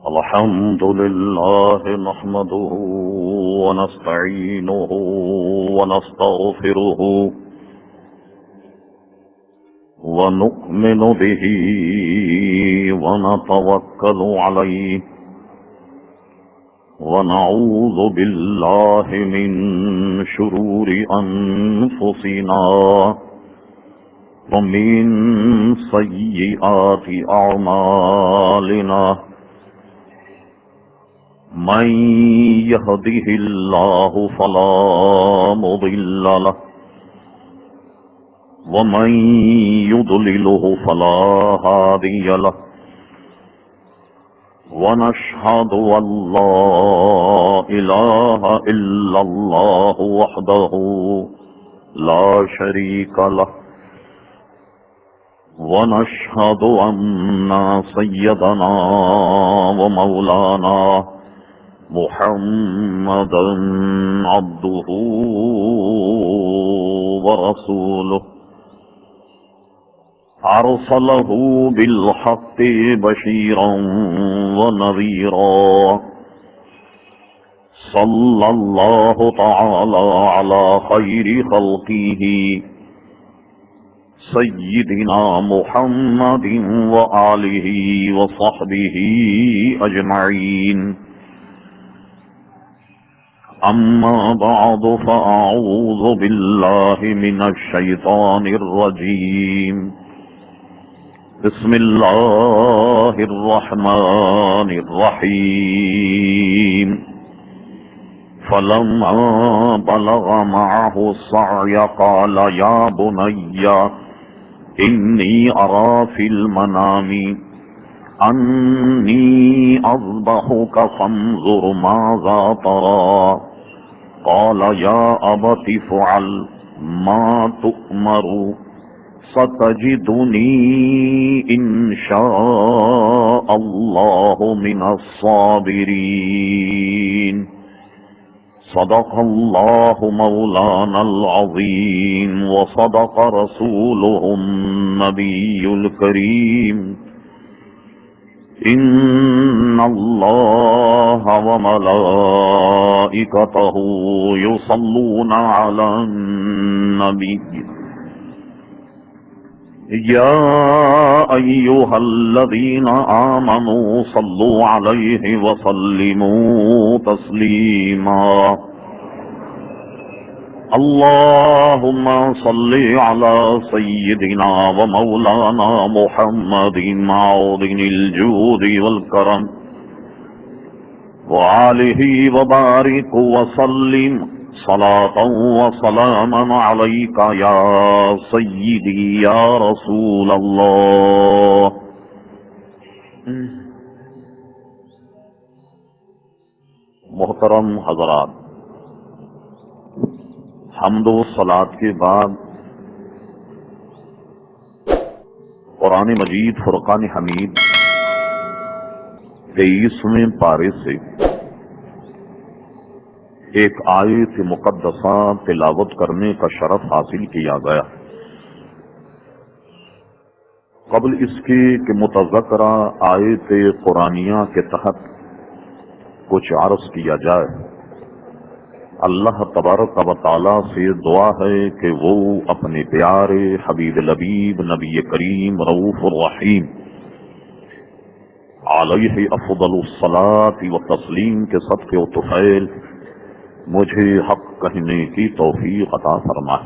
الحمد لله نحمده ونستعينه ونستغفره ونؤمن به ونتوكل عليه ونعوذ بالله من شرور أنفسنا ومن سيئات أعمالنا من يهده الله فلا مضل له ومن يضلله فلا هادي له ونشهد أن لا إله إلا الله وحده لا شريك له ونشهد أن سيدنا ومولانا محمدا عبده ورسوله أرسله بالحق بشيرا ونذيرا صلى الله تعالى على خير خلقه سيدنا محمد وآله وصحبه أجمعين أما بعد فأعوذ بالله من الشيطان الرجيم بسم الله الرحمن الرحيم فلما بلغ معه السعي قال يا بني إني أرى في المنام أني أذبحك فانظر ماذا ترى قال يا أبت افعل ما تؤمر ستجدني إن شاء الله من الصابرين صدق الله مولانا العظيم وصدق رسوله النبي الكريم إن الله وملائكته يصلون على النبي يا أيها الذين آمنوا صلوا عليه وسلموا تسليما اللهم صل على سيدنا ومولانا محمد معدن الجود والكرم وآله وبارك وسلم صلاة وسلاما عليك يا سيدي يا رسول الله محترم حضرات، حمد و صلاۃ کے بعد قرآن مجید فرقان حمید 23ویں پارے سے ایک آیت مقدسہ تلاوت کرنے کا شرف حاصل کیا گیا۔ قبل اس کے کہ متذکرہ آیت قرآنیہ کے تحت کچھ عرض کیا جائے، اللہ تبارک و تعالی سے دعا ہے کہ وہ اپنے پیارے حبیب لبیب نبی کریم رؤوف الرحیم علیہ افضل الصلاۃ و تسلیم کے صدقے و طفیل مجھے حق کہنے کی توفیق عطا فرمائے۔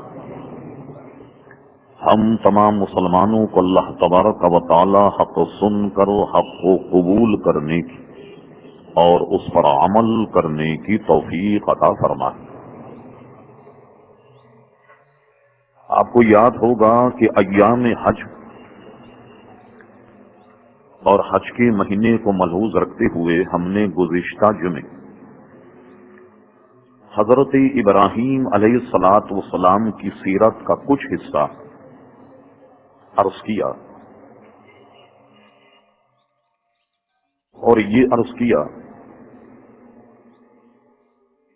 ہم تمام مسلمانوں کو اللہ تبارک و تعالی حق سن کر حق کو قبول کرنے کی اور اس پر عمل کرنے کی توفیق عطا فرمائے۔ آپ کو یاد ہوگا کہ ایام حج اور حج کے مہینے کو ملحوظ رکھتے ہوئے ہم نے گزشتہ جمعے حضرت ابراہیم علیہ الصلاۃ والسلام کی سیرت کا کچھ حصہ عرض کیا اور یہ عرض کیا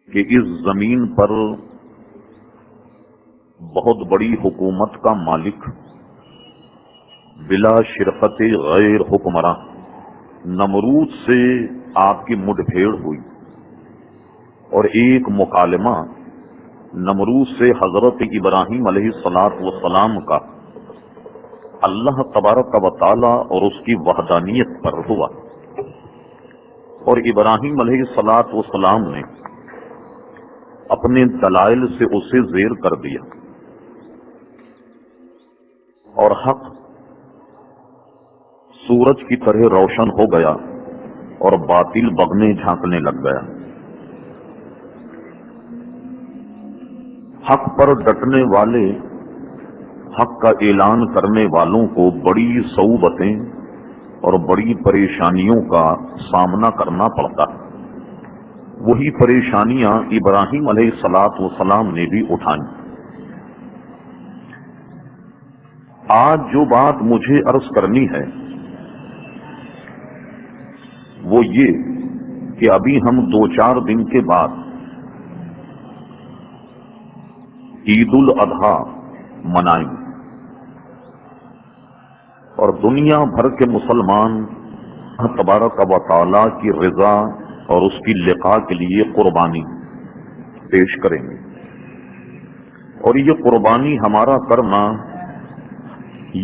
کہ اس زمین پر بہت بڑی حکومت کا مالک بلا شرکت غیر حکمراں نمرود سے آپ کی مڈ پھیڑ ہوئی، اور ایک مکالمہ نمرود سے حضرت ابراہیم علیہ السلام کا اللہ تبارک و تعالی اور اس کی وحدانیت پر ہوا، اور ابراہیم علیہ السلام نے اپنے دلائل سے اسے زیر کر دیا، اور حق سورج کی طرح روشن ہو گیا اور باطل بغنے جھانکنے لگ گیا۔ حق پر ڈٹنے والے، حق کا اعلان کرنے والوں کو بڑی صعوبتیں اور بڑی پریشانیوں کا سامنا کرنا پڑتا ہے۔ وہی پریشانیاں ابراہیم علیہ السلام نے بھی اٹھائیں۔ آج جو بات مجھے عرض کرنی ہے وہ یہ کہ ابھی ہم 2-4 دن کے بعد عید الاضحیٰ منائیں، اور دنیا بھر کے مسلمان اللہ تبارک و تعالیٰ کی رضا اور اس کی لقاء کے لیے قربانی پیش کریں گے، اور یہ قربانی ہمارا کرنا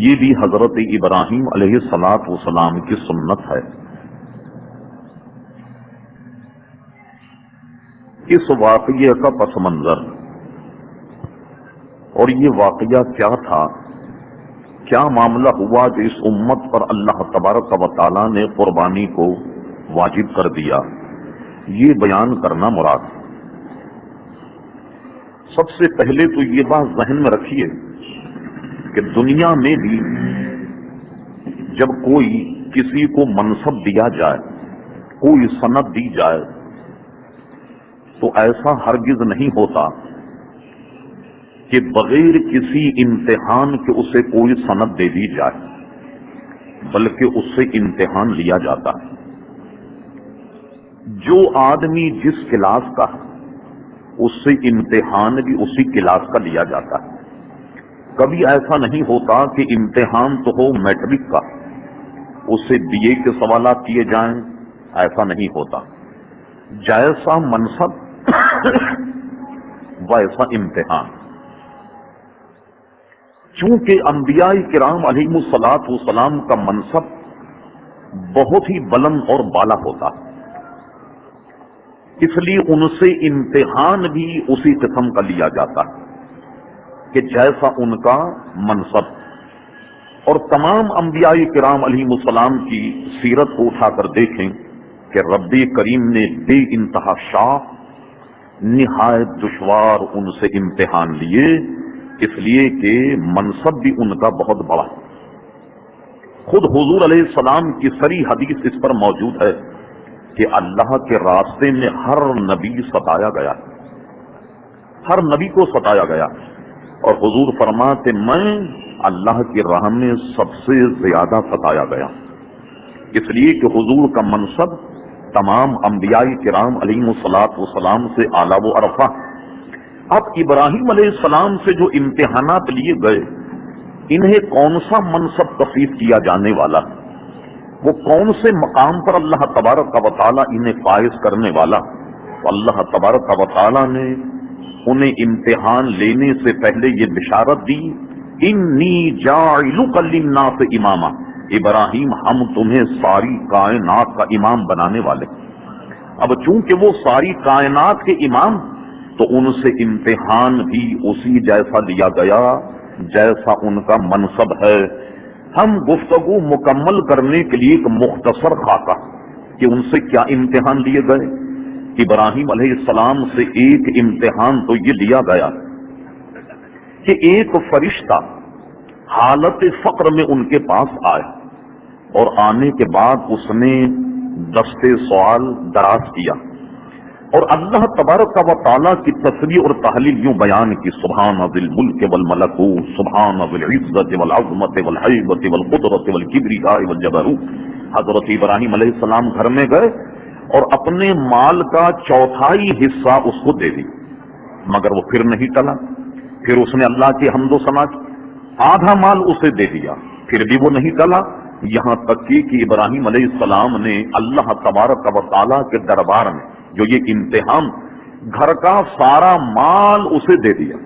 یہ بھی حضرت ابراہیم علیہ السلام کی سنت ہے۔ اس واقعے کا پس منظر اور یہ واقعہ کیا تھا، کیا معاملہ ہوا جو اس امت پر اللہ تبارک و تعالیٰ نے قربانی کو واجب کر دیا، یہ بیان کرنا مراد۔ سب سے پہلے تو یہ بات ذہن میں رکھیے کہ دنیا میں بھی جب کوئی کسی کو منصب دیا جائے، کوئی سند دی جائے، تو ایسا ہرگز نہیں ہوتا کہ بغیر کسی امتحان کے اسے کوئی سند دے دی جائے، بلکہ اس سے امتحان لیا جاتا ہے۔ جو آدمی جس کلاس کا ہے اس سے امتحان بھی اسی کلاس کا لیا جاتا ہے۔ کبھی ایسا نہیں ہوتا کہ امتحان تو ہو میٹرک کا، اس سے BA کے سوالات کیے جائیں، ایسا نہیں ہوتا۔ جیسا منصب ویسا امتحان۔ چونکہ انبیاء کرام علیہم السلام کا منصب بہت ہی بلند اور بالا ہوتا ہے، اس لیے ان سے امتحان بھی اسی قسم کا لیا جاتا ہے کہ جیسا ان کا منصب۔ اور تمام انبیاء کرام علیہم السلام کی سیرت کو اٹھا کر دیکھیں کہ رب کریم نے بے انتہا شاق، نہایت دشوار ان سے امتحان لیے، اس لیے کہ منصب بھی ان کا بہت بڑا۔ خود حضور علیہ السلام کی صریح حدیث اس پر موجود ہے کہ اللہ کے راستے میں ہر نبی ستایا گیا، ہر نبی کو ستایا گیا، اور حضور فرماتے میں اللہ کی راہ میں سب سے زیادہ ستایا گیا، اس لیے کہ حضور کا منصب تمام انبیاء کرام علیہم السلام سے اعلیٰ و ارفع۔ اب ابراہیم علیہ السلام سے جو امتحانات لیے گئے، انہیں کون سا منصب تفویض کیا جانے والا، وہ کون سے مقام پر اللہ تبارک و تعالیٰ انہیں فائز کرنے والا؟ تو اللہ تبارک و تعالیٰ نے انہیں امتحان لینے سے پہلے یہ بشارت دی، انی جاعلک للناس اماما، ابراہیم ہم تمہیں ساری کائنات کا امام بنانے والے۔ اب چونکہ وہ ساری کائنات کے امام، تو ان سے امتحان بھی اسی جیسا لیا گیا جیسا ان کا منصب ہے۔ ہم گفتگو مکمل کرنے کے لیے ایک مختصر خاکہ کہ ان سے کیا امتحان لیے گئے۔ ابراہیم علیہ السلام سے ایک امتحان تو یہ لیا گیا کہ ایک فرشتہ حالت فقر میں ان کے پاس آئے، اور آنے کے بعد اس نے دستے سوال دراز کیا، اور اللہ تبارک و تعالیٰ کی تسبیح اور تحلیل یوں بیان کی، سبحان ذی الملک والملکوت، سبحان ذی العزت والعظمت والہیبت والقدرت والکبریاء والجبروت۔ حضرت ابراہیم علیہ السلام گھر میں گئے اور اپنے مال کا 1/4 حصہ اس کو دے دی، مگر وہ پھر نہیں ٹلا۔ پھر اس نے اللہ کی حمد و ثنا کی، آدھا مال اسے دے دیا، پھر بھی وہ نہیں ٹلا، یہاں تک کہ ابراہیم علیہ السلام نے اللہ تبارک و تعالیٰ کے دربار میں جو یہ امتحان، گھر کا سارا مال اسے دے دیا۔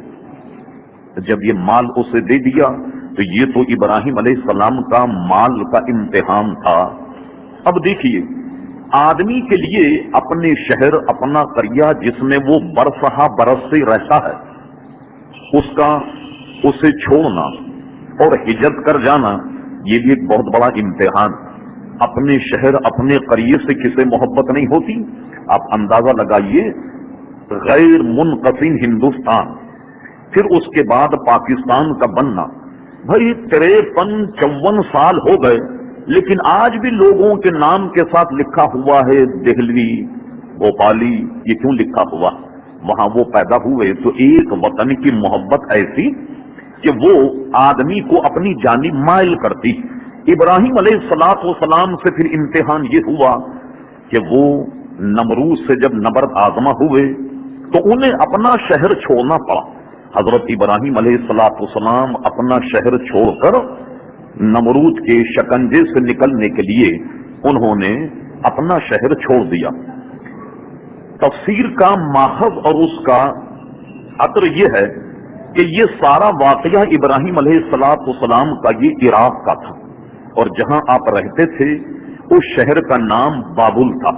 جب یہ مال اسے دے دیا تو یہ تو ابراہیم علیہ السلام کا مال کا امتحان تھا۔ اب دیکھیے، آدمی کے لیے اپنے شہر، اپنا قریہ جس میں وہ برسہ برس سے رہتا ہے، اسے چھوڑنا اور ہجرت کر جانا، یہ بھی ایک بہت بڑا امتحان۔ اپنے شہر، اپنے قریے سے کسے محبت نہیں ہوتی؟ آپ اندازہ لگائیے، غیر منقسم ہندوستان، پھر اس کے بعد پاکستان کا بننا، بھائی 53-54 سال ہو گئے، لیکن آج بھی لوگوں کے نام کے ساتھ لکھا ہوا ہے دہلوی، بھوپالی۔ یہ کیوں لکھا ہوا؟ وہاں وہ پیدا ہوئے تو ایک وطن کی محبت ایسی کہ وہ آدمی کو اپنی جانب مائل کرتی۔ ابراہیم علیہ السلام سے پھر امتحان یہ ہوا کہ وہ نمرود سے جب نبرد آزما ہوئے تو انہیں اپنا شہر چھوڑنا پڑا۔ حضرت ابراہیم علیہ السلام اپنا شہر چھوڑ کر نمرود کے شکنجے سے نکلنے کے لیے انہوں نے اپنا شہر چھوڑ دیا۔ تفسیر کا ماخذ اور اس کا عطر یہ ہے کہ یہ سارا واقعہ ابراہیم علیہ السلام کا یہ عراق کا تھا، اور جہاں آپ رہتے تھے اس شہر کا نام بابل تھا۔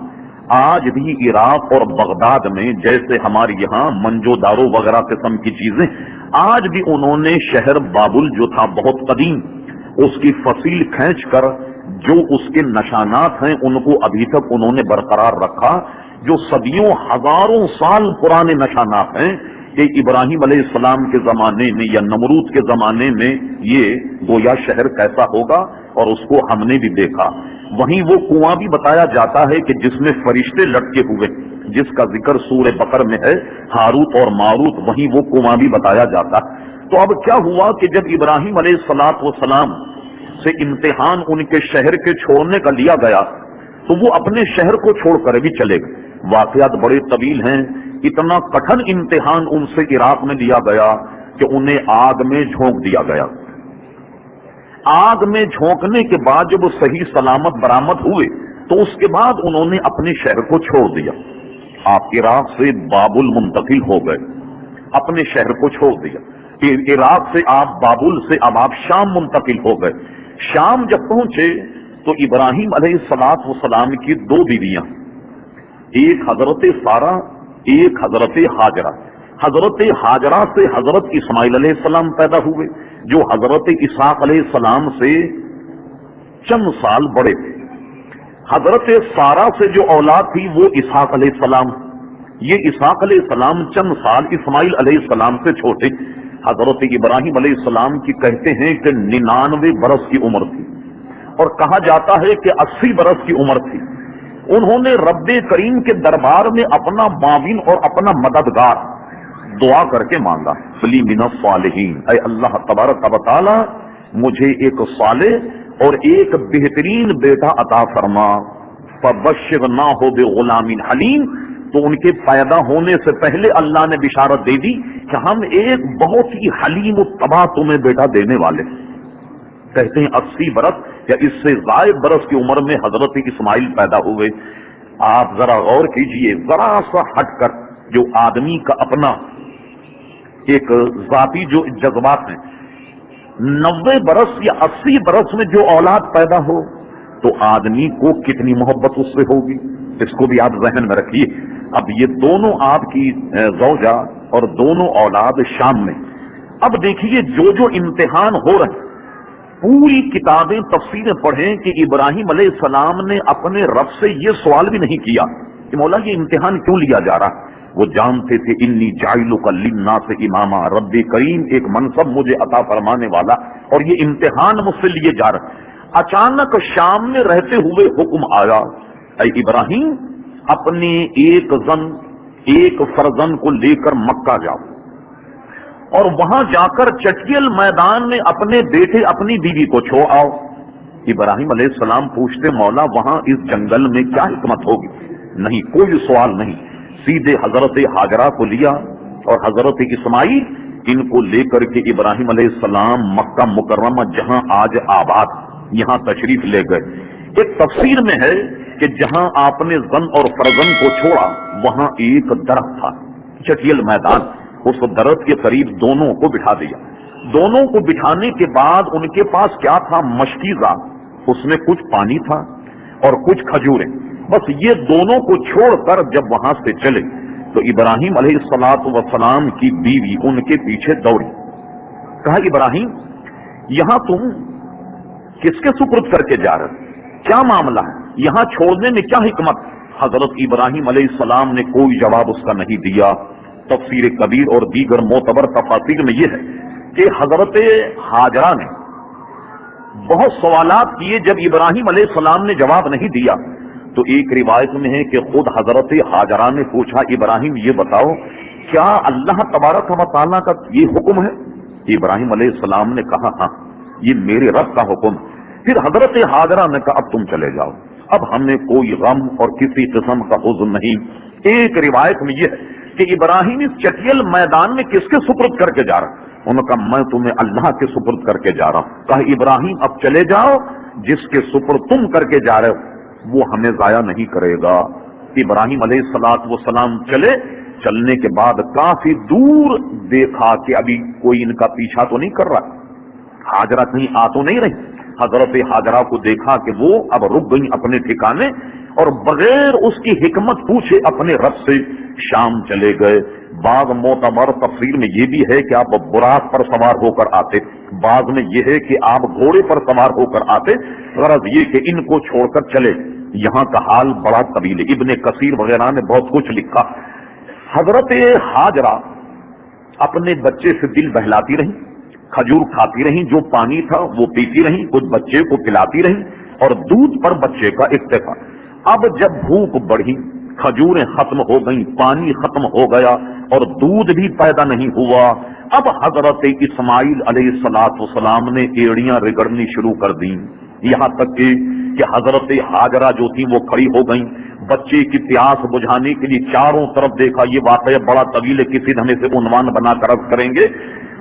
آج بھی عراق اور بغداد میں جیسے ہمارے یہاں منجو دارو وغیرہ قسم کی چیزیں، آج بھی انہوں نے شہر بابل جو تھا بہت قدیم، اس کی فصیل کھینچ کر جو اس کے نشانات ہیں ان کو ابھی تک انہوں نے برقرار رکھا، جو صدیوں ہزاروں سال پرانے نشانات ہیں کہ ابراہیم علیہ السلام کے زمانے میں یا نمرود کے زمانے میں یہ گویا شہر کیسا ہوگا، اور اس کو ہم نے بھی دیکھا۔ وہیں وہ کنواں بھی بتایا جاتا ہے کہ جس میں فرشتے لٹکے ہوئے، جس کا ذکر سورہ بقر میں ہے، ہاروت اور ماروت، وہیں وہ کنواں بھی بتایا جاتا۔ تو اب کیا ہوا کہ جب ابراہیم علیہ السلام سے امتحان ان کے شہر کے چھوڑنے کا لیا گیا تو وہ اپنے شہر کو چھوڑ کر بھی چلے گئے۔ واقعات بڑے طویل ہیں۔ اتنا کٹھن امتحان ان سے عراق میں لیا گیا کہ انہیں آگ میں جھونک دیا گیا۔ آگ میں جھونکنے کے بعد جب وہ صحیح سلامت برآمد ہوئے تو اس کے بعد انہوں نے اپنے شہر کو چھوڑ دیا۔ آپ عراق سے بابل منتقل ہو گئے، اپنے شہر کو چھوڑ دیا۔ عراق سے آپ بابل سے اب آپ شام منتقل ہو گئے۔ شام جب پہنچے تو ابراہیم علیہ السلام کی دو بیویاں، ایک حضرت سارہ، ایک حضرت ہاجرہ۔ حضرت ہاجرہ سے حضرت اسماعیل علیہ السلام پیدا ہوئے جو حضرت اسحاق علیہ السلام سے چند سال بڑے تھے۔ حضرت سارہ سے جو اولاد تھی وہ اسحاق علیہ السلام، یہ اسحاق علیہ السلام چند سال اسماعیل علیہ السلام سے چھوٹے۔ حضرت ابراہیم علیہ السلام کی کہتے ہیں کہ 99 برس کی عمر تھی، اور کہا جاتا ہے کہ 80 برس کی عمر تھی۔ انہوں نے رب کریم کے دربار میں اپنا معاون اور اپنا مددگار دعا کر کے مانگا، ولی من الصالحین، اے اللہ تبارک و تعالی مجھے ایک صالح اور ایک بہترین بیٹا عطا فرما۔ فبشرناہ بغلام حلیم، تو ان کے پیدا ہونے سے پہلے اللہ نے بشارت دے دی کہ ہم ایک بہت ہی حلیم الطبع تمہیں بیٹا دینے والے۔ کہتے ہیں 80 برس یا اس سے زائد برس کی عمر میں حضرت اسماعیل پیدا ہوئے۔ آپ ذرا غور کیجئے، ذرا سا ہٹ کر جو آدمی کا اپنا ایک ذاتی جو جذبات ہیں، 90 برس یا 80 برس میں جو اولاد پیدا ہو تو آدمی کو کتنی محبت اس سے ہوگی، اس کو بھی آپ ذہن میں رکھیے۔ اب یہ دونوں آپ کی زوجہ اور دونوں اولاد شام میں۔ اب دیکھیے جو جو امتحان ہو رہے ہیں، پوری کتابیں تفسیریں پڑھیں کہ ابراہیم علیہ السلام نے اپنے رب سے یہ سوال بھی نہیں کیا کہ مولا یہ امتحان کیوں لیا جا رہا۔ وہ جانتے تھے انی جاعلک للناس اماما، رب کریم ایک منصب مجھے عطا فرمانے والا، اور یہ امتحان مجھ سے لیے جا رہا۔ اچانک شام میں رہتے ہوئے حکم آیا، اے ابراہیم اپنے ایک زن ایک فرزند کو لے کر مکہ جاؤ، اور وہاں جا کر چٹیل میدان میں اپنے بیٹے اپنی بیوی کو چھوڑ آؤ۔ ابراہیم علیہ السلام پوچھتے مولا وہاں اس جنگل میں کیا حکمت ہوگی؟ نہیں، کوئی سوال نہیں، سیدھے حضرت ہاجرہ کو لیا اور حضرت اسماعیل ان کو لے کر کے ابراہیم علیہ السلام مکہ مکرمہ جہاں آج آباد یہاں تشریف لے گئے۔ ایک تفسیر میں ہے کہ جہاں آپ نے زن اور فرزن کو چھوڑا وہاں ایک درخت تھا، چٹیل میدان، اس درخت کے قریب دونوں کو بٹھا دیا۔ دونوں کو بٹھانے کے بعد ان کے پاس کیا تھا؟ مشکیزہ، اس میں کچھ پانی تھا اور کچھ کھجوریں۔ بس یہ دونوں کو چھوڑ کر جب وہاں سے چلے تو ابراہیم علیہ السلام کی بیوی ان کے پیچھے دوڑی۔ کہا ابراہیم یہاں تم کس کے سپرد کر کے جا رہے؟ کیا معاملہ ہے؟ یہاں چھوڑنے میں کیا حکمت؟ حضرت ابراہیم علیہ السلام نے کوئی جواب اس کا نہیں دیا۔ تفسیر کبیر اور دیگر معتبر تفاسیر میں یہ ہے کہ حضرت ہاجرہ نے بہت سوالات کیے، جب ابراہیم علیہ السلام نے جواب نہیں دیا تو ایک روایت میں ہے کہ خود حضرت ہاجرہ نے پوچھا ابراہیم یہ بتاؤ کیا اللہ تبارک و تعالیٰ کا یہ حکم ہے؟ ابراہیم علیہ السلام نے کہا ہاں یہ میرے رب کا حکم۔ پھر حضرت ہاجرہ نے کہا اب تم چلے جاؤ، اب ہمیں کوئی غم اور کسی قسم کا حزن نہیں۔ ایک روایت میں یہ ہے کہ ابراہیم اس چٹیل میدان میں کس کے سپرد کر کے جا رہا؟ انہوں نے کہا میں تمہیں اللہ کے سپرد کر کے جا رہا ہوں۔ کہا ابراہیم اب چلے جاؤ، جس کے سپرد تم کر کے جا رہے ہو وہ ہمیں ضائع نہیں کرے گا۔ ابراہیم علیہ السلام چلے، چلنے کے بعد کافی دور دیکھا کہ ابھی کوئی ان کا پیچھا تو نہیں کر رہا، ہاجرہ کہیں آ تو نہیں رہی۔ حضرت ہاجرہ کو دیکھا کہ وہ اب رک گئی اپنے ٹھکانے اور بغیر اس کی حکمت پوچھے اپنے رب سے شام چلے گئے۔ بعض معتبر تفسیر میں یہ بھی ہے کہ آپ براق پر سوار ہو کر آتے، بعض میں یہ ہے کہ آپ گھوڑے پر سوار ہو کر آتے، غرض یہ کہ ان کو چھوڑ کر چلے۔ یہاں کا حال بڑا طویل ہے، ابن کثیر وغیرہ نے بہت کچھ لکھا۔ حضرت ہاجرہ اپنے بچے سے دل بہلاتی رہی، کھجور کھاتی رہیں، جو پانی تھا وہ پیتی رہیں، کچھ بچے کو پلاتی رہیں اور دودھ پر بچے کا اکتفا۔ اب جب بھوک بڑھی، کھجوریں ختم ہو گئیں، پانی ختم ہو گیا اور دودھ بھی پیدا نہیں ہوا، اب حضرت اسماعیل علیہ السلام نے ایڑیاں رگڑنی شروع کر دیں، یہاں تک کہ حضرت ہاجرہ جو تھی وہ کھڑی ہو گئیں۔ بچے کی پیاس بجھانے کے لیے چاروں طرف دیکھا، یہ واقعہ بڑا طویل ہے، کسی دن ہم اسے عنوان بنا کر عرض کریں گے،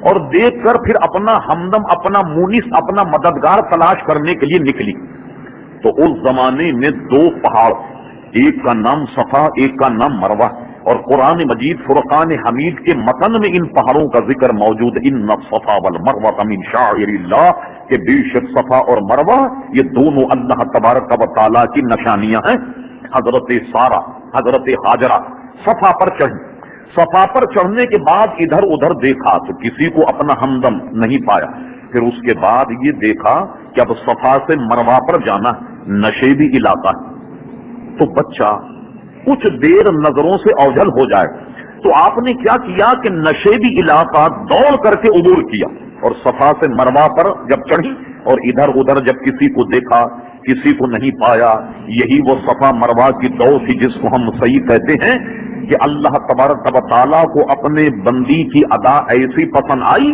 اور دیکھ کر پھر اپنا ہمدم، اپنا مونس، اپنا مددگار تلاش کرنے کے لیے نکلی۔ تو اس زمانے میں دو پہاڑ، ایک کا نام صفا، ایک کا نام مروہ، اور قرآن مجید فرقان حمید کے متن میں ان پہاڑوں کا ذکر موجود ہے، ان الصفا والمروہ من شعائر اللہ، کہ بے شک صفا اور مروہ یہ دونوں اللہ تبارک و تعالیٰ کی نشانیاں ہیں۔ حضرت سارہ، حضرت ہاجرہ صفا پر چڑھی، صفا پر چڑھنے کے بعد ادھر ادھر دیکھا تو کسی کو اپنا ہمدم نہیں پایا۔ پھر اس کے بعد یہ دیکھا کہ اب صفا سے مروہ پر جانا نشیبی علاقہ ہے، تو بچہ کچھ دیر نظروں سے اوجھل ہو جائے، تو آپ نے کیا کیا کہ نشیبی علاقہ دوڑ کر کے عبور کیا اور صفا سے مروہ پر جب چڑھی اور ادھر ادھر جب کسی کو دیکھا کسی کو نہیں پایا۔ یہی وہ صفا مروہ کی دوڑ تھی جس کو ہم صحیح کہتے ہیں کہ اللہ تبارک و تعالیٰ کو اپنے بندی کی ادا ایسی پسند آئی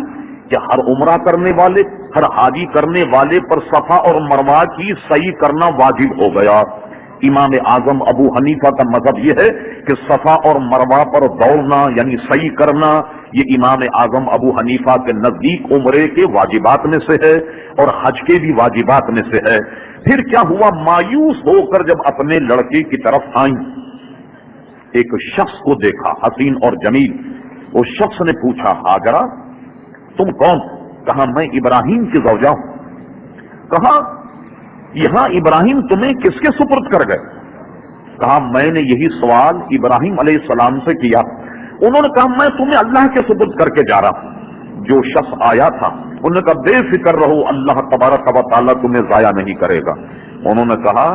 کہ ہر عمرہ کرنے والے، ہر حاجی کرنے والے پر صفا اور مروہ کی صحیح کرنا واجب ہو گیا۔ امام اعظم ابو حنیفہ کا مذہب یہ ہے کہ صفا اور مروہ پر دوڑنا یعنی صحیح کرنا یہ امام اعظم ابو حنیفہ کے نزدیک عمرے کے واجبات میں سے ہے اور حج کے بھی واجبات میں سے ہے۔ پھر کیا ہوا، مایوس ہو کر جب اپنے لڑکے کی طرف آئیں، ایک شخص کو دیکھا حسین اور جمیل۔ اس شخص نے پوچھا ہاجرہ تم کون؟ کہا میں ابراہیم کی زوجہ ہوں۔ کہا یہاں ابراہیم تمہیں کس کے سپرد کر گئے؟ کہا میں نے یہی سوال ابراہیم علیہ السلام سے کیا، انہوں نے کہا میں تمہیں اللہ کے سپرد کر کے جا رہا ہوں۔ جو شخص آیا تھا انہوں نے کہا بے فکر رہو، اللہ تبارک و تعالیٰ تمہیں ضائع نہیں کرے گا۔ انہوں نے کہا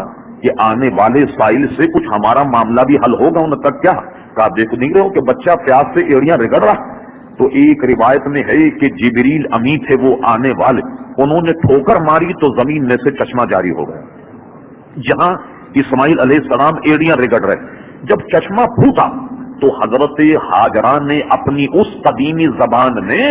کہ آنے والے سائل سے کچھ ہمارا معاملہ بھی حل ہوگا۔ انہوں نے کہا کیا؟ کہا دیکھ نہیں رہے ہو کہ بچہ پیاس سے ایڑیاں رگڑ رہا؟ تو ایک روایت میں ہے کہ جبریل امین تھے وہ آنے والے، انہوں نے ٹھوکر ماری تو زمین میں سے چشمہ جاری ہو گیا۔ جہاں اسماعیل علیہ السلام ایڑیاں رگڑ رہے، جب چشمہ پھوٹا تو حضرت ہاجرہ نے اپنی اس قدیمی زبان میں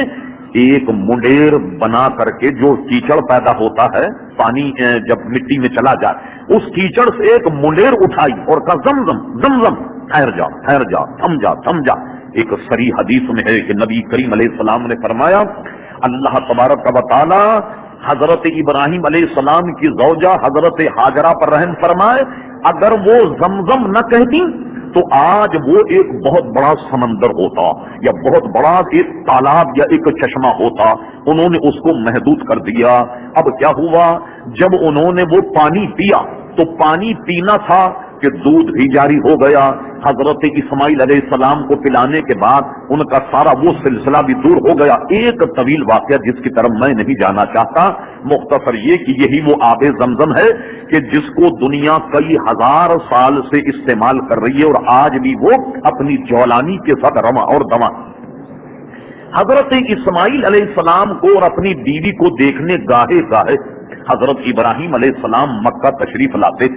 ایک منڈیر بنا کر کے، جو کیچڑ پیدا ہوتا ہے پانی جب مٹی میں چلا جائے، اس کیچڑ سے ایک منڈیر اٹھائی اور کہا زمزم زمزم، ٹھہر جا ٹھہر جا، تھم جا تھم جا۔ ایک صریح حدیث میں ہے کہ نبی کریم علیہ السلام نے فرمایا اللہ تبارک و تعالی حضرت ابراہیم علیہ السلام کی زوجہ حضرت ہاجرہ پر رحم فرمائے، اگر وہ زمزم نہ کہتی تو آج وہ ایک بہت بڑا سمندر ہوتا یا بہت بڑا ایک تالاب یا ایک چشمہ ہوتا، انہوں نے اس کو محدود کر دیا۔ اب کیا ہوا، جب انہوں نے وہ پانی پیا تو پانی پینا تھا کہ دودھ بھی جاری ہو گیا۔ حضرت اسماعیل علیہ السلام کو پلانے کے بعد ان کا سارا وہ سلسلہ بھی دور ہو گیا۔ ایک طویل واقعہ جس کی طرف میں نہیں جانا چاہتا، مختصر یہ کہ یہی وہ آب زمزم ہے کہ جس کو دنیا کئی ہزار سال سے استعمال کر رہی ہے اور آج بھی وہ اپنی جولانی کے ساتھ رواں اور دواں۔ حضرت اسماعیل علیہ السلام کو اور اپنی بیوی کو دیکھنے گاہے گاہے حضرت ابراہیم علیہ السلام مکہ تشریف لاتے،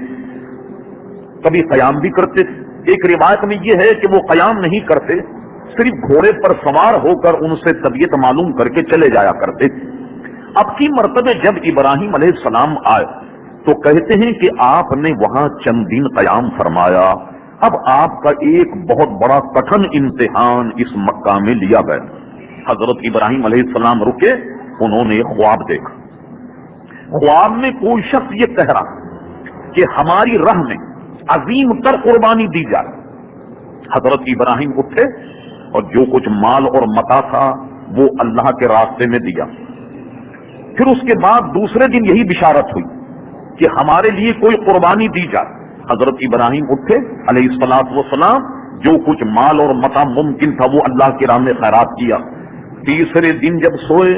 کبھی قیام بھی کرتے تھے۔ ایک روایت میں یہ ہے کہ وہ قیام نہیں کرتے، صرف گھوڑے پر سوار ہو کر ان سے طبیعت معلوم کر کے چلے جایا کرتے۔ اب کی مرتبہ جب ابراہیم علیہ السلام آئے تو کہتے ہیں کہ آپ نے وہاں چند دن قیام فرمایا۔ اب آپ کا ایک بہت بڑا کٹھن امتحان اس مکہ میں لیا گیا۔ حضرت ابراہیم علیہ السلام رکے، انہوں نے خواب دیکھا۔ خواب میں کوئی شخص یہ کہہ رہا کہ ہماری راہ میں عظیم تر قربانی دی جائے۔ حضرت ابراہیم اٹھے اور جو کچھ مال اور متا تھا وہ اللہ کے راستے میں دیا۔ پھر اس کے بعد دوسرے دن یہی بشارت ہوئی کہ ہمارے لیے کوئی قربانی دی جائے۔ حضرت ابراہیم اٹھے علیہ الصلوۃ والسلام، جو کچھ مال اور متا ممکن تھا وہ اللہ کی راہ میں خیرات کیا۔ تیسرے دن جب سوئے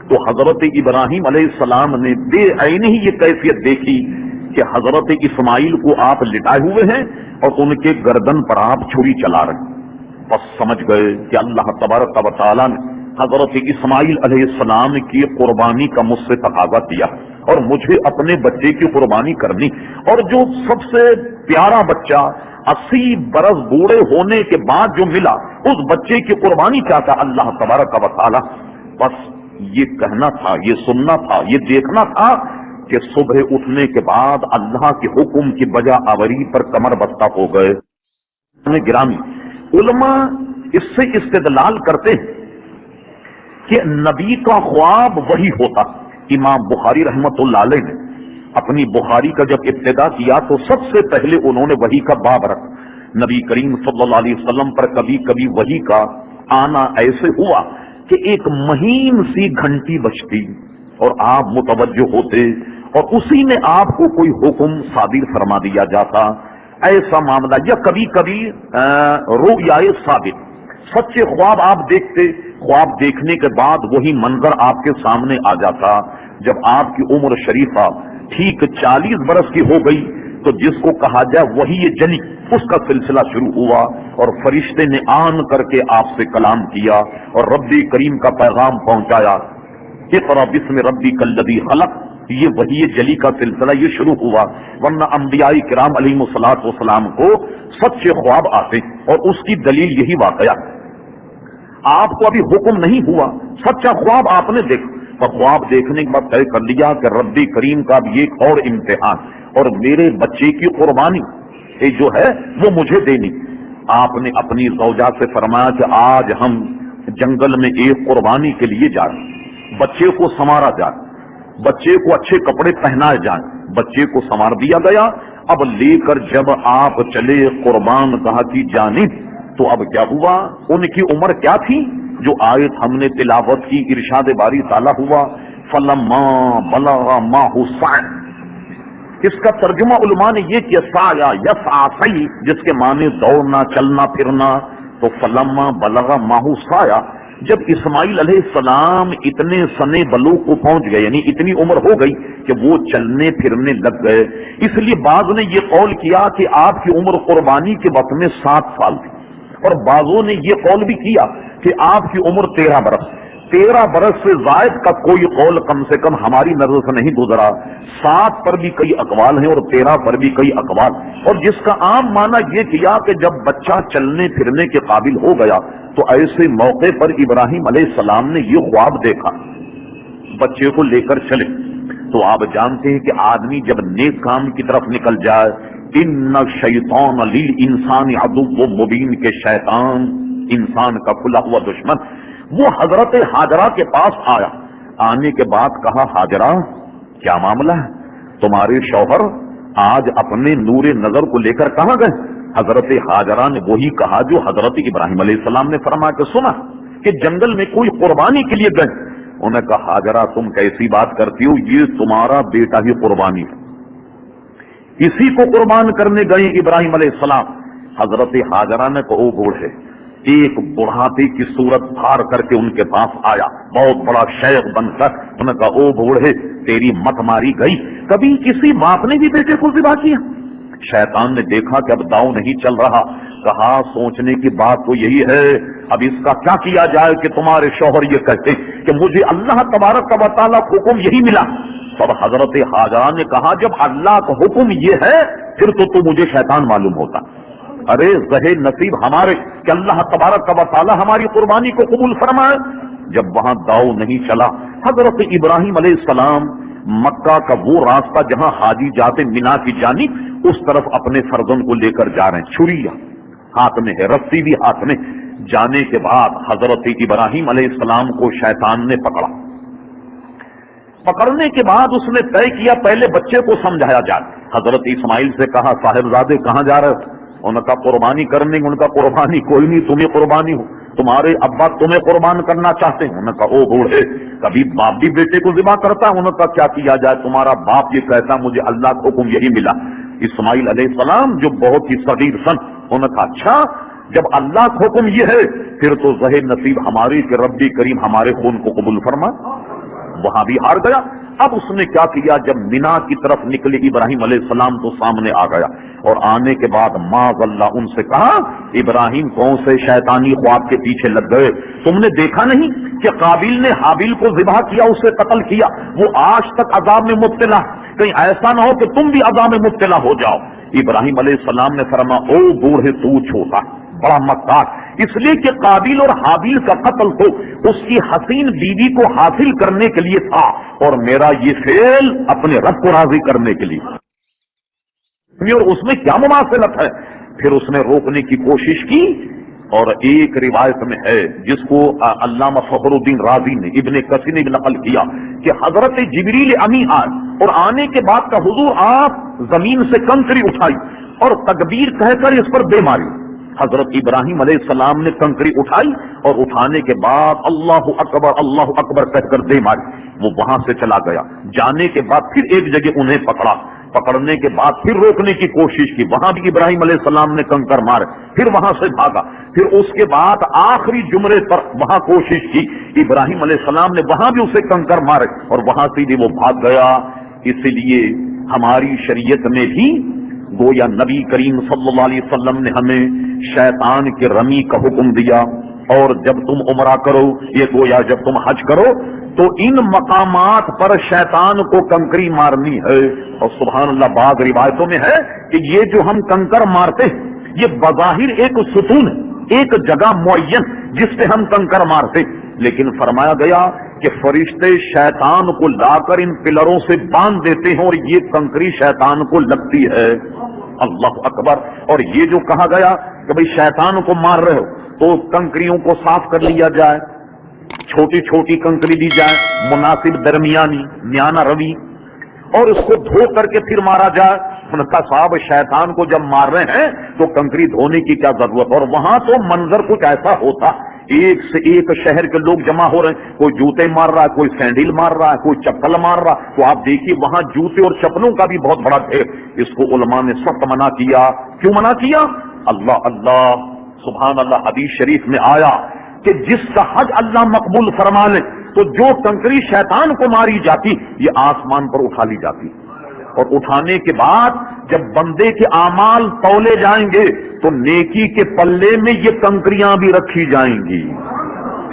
تو حضرت ابراہیم علیہ السلام نے بے عینی ہی یہ کیفیت دیکھی کہ حضرت اسماعیل کو آپ لٹائے ہوئے ہیں اور ان کے گردن پر آپ چھری چلا رہے ہیں۔ بس سمجھ گئے کہ اللہ تبارک و تعالیٰ نے حضرت اسماعیل علیہ السلام کی قربانی کا مجھ سے تقاضا کیا اور مجھے اپنے بچے کی قربانی کرنی، اور جو سب سے پیارا بچہ 80 برس بوڑھے ہونے کے بعد جو ملا اس بچے کی قربانی چاہتا اللہ تبارک و تعالیٰ۔ بس یہ کہنا تھا، یہ سننا تھا، یہ دیکھنا تھا کہ صبح اٹھنے کے بعد اللہ کے حکم کی بجا آوری پر کمر بستہ ہو گئے۔ گرامی علماء اس سے استدلال کرتے ہیں کہ نبی کا خواب وہی ہوتا۔ امام بخاری رحمت اللہ علیہ نے اپنی بخاری کا جب ابتدا کیا تو سب سے پہلے انہوں نے وحی کا باب رکھا۔ نبی کریم صلی اللہ علیہ وسلم پر کبھی کبھی وحی کا آنا ایسے ہوا کہ ایک مہین سی گھنٹی بجتی اور آپ متوجہ ہوتے اور اسی میں آپ کو کوئی حکم صادر فرما دیا جاتا، ایسا معاملہ۔ یا کبھی کبھی رؤیائے ثابت، سچے خواب آپ دیکھتے، خواب دیکھنے کے بعد وہی منظر آپ کے سامنے آ جاتا۔ جب آپ کی عمر شریفہ ٹھیک 40 برس کی ہو گئی تو جس کو کہا جائے وہی یہ جلی، اس کا سلسلہ شروع ہوا اور فرشتے نے آن کر کے آپ سے کلام کیا اور رب کریم کا پیغام پہنچایا۔ اقرأ بسم ربک الذی خلق، یہ وحی جلی کا سلسلہ یہ شروع ہوا۔ ورنہ انبیاء کرام علیہم الصلوۃ والسلام کو سچے خواب آتے اور اس کی دلیل یہی واقعہ۔ آپ کو ابھی حکم نہیں ہوا، سچا خواب آپ نے دیکھا اور خواب دیکھنے کے بعد طے کر لیا کہ رب کریم کا بھی ایک اور امتحان اور میرے بچے کی قربانی جو ہے وہ مجھے دینی۔ آپ نے اپنی زوجہ سے فرمایا کہ آج ہم جنگل میں ایک قربانی کے لیے جا رہے ہیں، بچے کو سنوارا جائے، بچے کو اچھے کپڑے پہنائے جائیں۔ بچے کو سنوار دیا گیا۔ اب لے کر جب آپ چلے قربان گاہ کی جانب تو اب کیا ہوا، ان کی عمر کیا تھی؟ جو آیت ہم نے تلاوت کی، ارشاد باری تعالیٰ ہوا فلما بلغ معه السعی۔ اس کا ترجمہ علماء نے یہ کیا سعی یسعی، جس کے معنی دوڑنا چلنا پھرنا، تو فلما بلغ معه السعی، جب اسماعیل علیہ السلام اتنے سنے بلوغ کو پہنچ گئے، یعنی اتنی عمر ہو گئی کہ وہ چلنے پھرنے لگ گئے۔ اس لیے بعض نے یہ قول کیا کہ آپ کی عمر قربانی کے وقت میں 7 سال تھی، اور بعضوں نے یہ قول بھی کیا کہ آپ کی عمر 13 برس۔ 13 برس سے زائد کا کوئی قول کم سے کم ہماری نظر سے نہیں گزرا۔ 7 پر بھی کئی اقوال ہیں اور 13 پر بھی کئی اقوال، اور جس کا عام معنی یہ کیا کہ جب بچہ چلنے پھرنے کے قابل ہو گیا تو ایسے موقع پر ابراہیم علیہ السلام نے یہ خواب دیکھا، بچے کو لے کر چلے۔ تو آپ جانتے ہیں کہ آدمی جب نیک کام کی طرف نکل جائے، ان الشیطان للانسان عدو مبین، کے شیطان انسان کا کھلا ہوا دشمن، وہ حضرت ہاجرہ کے پاس آیا. آنے کے بعد کہا ہاجرہ کیا معاملہ ہے؟ تمہارے شوہر آج اپنے نور نظر کو لے کر کہاں گئے؟ حضرت ہاجرہ نے وہی کہا جو حضرت ابراہیم علیہ السلام نے فرما کے سنا کہ جنگل میں کوئی قربانی کے لیے گئے. انہوں نے کہا ہاجرہ تم کیسی بات کرتی ہو، یہ تمہارا بیٹا ہی قربانی ہے، اسی کو قربان کرنے گئے ابراہیم علیہ السلام. حضرت ہاجرہ نے کہا او بوڑھے، ایک بڑھاپے کی صورت دھار کر کے ان کے پاس آیا، بہت بڑا شیخ بن کر. انہوں نے کہا او بوڑھے تیری مت ماری گئی، کبھی کسی باپ نے بھی بیٹے کو ذبح کیا؟ شیطان نے دیکھا کہ اب داؤ نہیں چل رہا، کہا سوچنے کی بات تو یہی ہے، اب اس کا کیا کیا جائے کہ تمہارے شوہر یہ کہتے کہ مجھے اللہ تبارک و تعالیٰ کا حکم یہی ملا. تب حضرت ہاجرہ نے کہا جب اللہ کا حکم یہ ہے پھر تو مجھے شیطان معلوم ہوتا. ارے زہے نصیب ہمارے کہ اللہ تبارک و تعالیٰ ہماری قربانی کو قبول فرمائے. جب وہاں داؤ نہیں چلا، حضرت ابراہیم علیہ السلام مکہ کا وہ راستہ جہاں حاجی جاتے مینا کی جانب، اس طرف اپنے فرزند کو لے کر جا رہے ہیں، چھری ہاتھ میں ہے، رسی بھی ہاتھ میں. جانے کے بعد حضرت ابراہیم علیہ السلام کو شیطان نے پکڑا. پکڑنے کے بعد اس نے طے کیا پہلے بچے کو سمجھایا جائے. حضرت اسماعیل سے کہا صاحبزادے کہاں جا رہے ہو؟ انہوں نے کہا قربانی کرنے. ان کا قربانی کوئی نہیں، تمہیں قربانی ہو، تمہارے ابا تمہیں قربان کرنا چاہتے ہیں. انہوں نے کہا او بوڑھے کبھی باپ بھی بیٹے کو ذبح کرتا ہے؟ انہوں نے کہا کیا کیا جائے، تمہارا باپ یہ کہتا مجھے اللہ کا حکم یہی ملا. اسماعیل علیہ السلام جو بہت ہی صغیر سن، انہوں نے کہا اچھا جب اللہ کا حکم یہ ہے پھر تو ظاہر نصیب ہماری کہ ربی کریم ہمارے خون کو قبول فرما. وہاں بھی ہار گیا. اب اس نے کیا کیا، جب مینا کی طرف نکلے ابراہیم علیہ السلام تو سامنے آ گیا، اور آنے کے بعد معاذ اللہ ان سے کہا ابراہیم کون سے شیطانی خواب کے پیچھے لگ گئے؟ تم نے دیکھا نہیں کہ قابیل نے حابیل کو ذبح کیا، اسے قتل کیا، وہ آج تک عذاب میں مبتلا، کہیں ایسا نہ ہو کہ تم بھی عذاب میں مبتلا ہو جاؤ. ابراہیم علیہ السلام نے فرمایا او بوڑھے تو چھوٹا بڑا مکار، اس لیے کہ قابیل اور حابیل کا قتل تو اس کی حسین بیوی کو حاصل کرنے کے لیے تھا، اور میرا یہ فعل اپنے رب کو راضی کرنے کے لیے، اور اس میں کیا مماثلت ہے؟ پھر اس نے روکنے کی کوشش کی، اور ایک روایت میں ہے جس کو علامہ فخر الدین رازی نے ابن کثیر نے نقل کیا کہ حضرت جبریل امی آئے، اور آنے کے بعد کا حضور آپ زمین سے کنکری اٹھائی اور تکبیر کہہ کر اس پر دے ماری. حضرت ابراہیم علیہ السلام نے کنکری اٹھائی اور اٹھانے کے بعد اللہ اکبر کہہ کر دے ماری. وہ وہاں سے چلا گیا. جانے کے بعد پھر ایک جگہ انہیں پکڑا، پکڑنے کے بعد پھر روکنے کی کوشش کی، وہاں بھی ابراہیم علیہ السلام نے کنکر مارے، پھر وہاں سے بھاگا. پھر اس کے بعد آخری جمرے پر وہاں کوشش کی، ابراہیم علیہ السلام نے وہاں بھی اسے کنکر مارے، اور وہاں سے بھی وہ بھاگ گیا. اس لیے ہماری شریعت میں بھی گویا نبی کریم صلی اللہ علیہ وسلم نے ہمیں شیطان کے رمی کا حکم دیا. اور جب تم عمرہ کرو، یہ گویا جب تم حج کرو تو ان مقامات پر شیطان کو کنکری مارنی ہے. اور سبحان اللہ بعض روایتوں میں ہے کہ یہ جو ہم کنکر مارتے ہیں یہ بظاہر ایک ستون ہے، ایک جگہ معین جس پہ ہم کنکر مارتے، لیکن فرمایا گیا کہ فرشتے شیطان کو لا کر ان پلروں سے باندھ دیتے ہیں اور یہ کنکری شیطان کو لگتی ہے. اللہ اکبر. اور یہ جو کہا گیا کہ بھئی شیطان کو مار رہے ہو تو کنکریوں کو صاف کر لیا جائے، چھوٹی چھوٹی کنکری دی جائے، مناسب درمیانی میانہ روی، اور اس کو دھو کر کے پھر مارا جائے. انہوں نے کہا صاحب شیطان کو جب مار رہے ہیں تو کنکری دھونے کی کیا ضرورت؟ اور وہاں تو منظر کچھ ایسا ہوتا، ایک سے ایک شہر کے لوگ جمع ہو رہے ہیں، کوئی جوتے مار رہا ہے، کوئی سینڈل مار رہا ہے، کوئی چپل مار رہا. تو آپ دیکھیے وہاں جوتے اور چپلوں کا بھی بہت بڑا ڈھیر. اس کو علماء نے سخت منع کیا. کیوں منع کیا؟ اللہ اللہ سبحان اللہ. حدیث شریف میں آیا کہ جس کا حج اللہ مقبول فرما لے تو جو کنکری شیطان کو ماری جاتی یہ آسمان پر اٹھا لی جاتی، اور اٹھانے کے بعد جب بندے کے اعمال تولے جائیں گے تو نیکی کے پلے میں یہ کنکریاں بھی رکھی جائیں گی.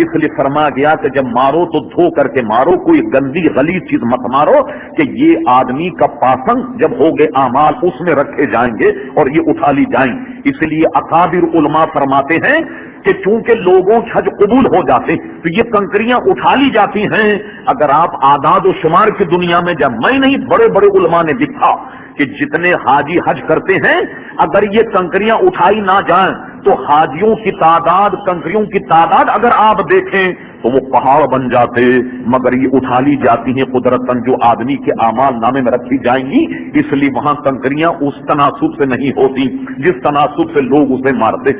اس لیے فرمایا گیا کہ جب مارو تو دھو کر کے مارو، کوئی گندی غلیظ چیز مت مارو، کہ یہ آدمی کا پاسنگ جب ہو گئے اعمال اس میں رکھے جائیں گے اور یہ اٹھا لی جائیں. اس لیے اکابر علماء فرماتے ہیں کہ چونکہ لوگوں کے حج قبول ہو جاتے تو یہ کنکریاں اٹھا لی جاتی ہیں. اگر آپ اعداد و شمار کی دنیا میں جب میں نہیں بڑے بڑے علماء نے لکھا کہ جتنے حاجی حج کرتے ہیں اگر یہ کنکریاں اٹھائی نہ جائیں تو حاجیوں کی تعداد، کنکریوں کی تعداد اگر آپ دیکھیں تو وہ پہاڑ بن جاتے، مگر یہ اٹھا لی جاتی ہیں قدرتاً جو آدمی کے اعمال نامے میں رکھی جائیں گی، اس لیے وہاں کنکریاں اس تناسب سے نہیں ہوتی جس تناسب سے لوگ اسے مارتے۔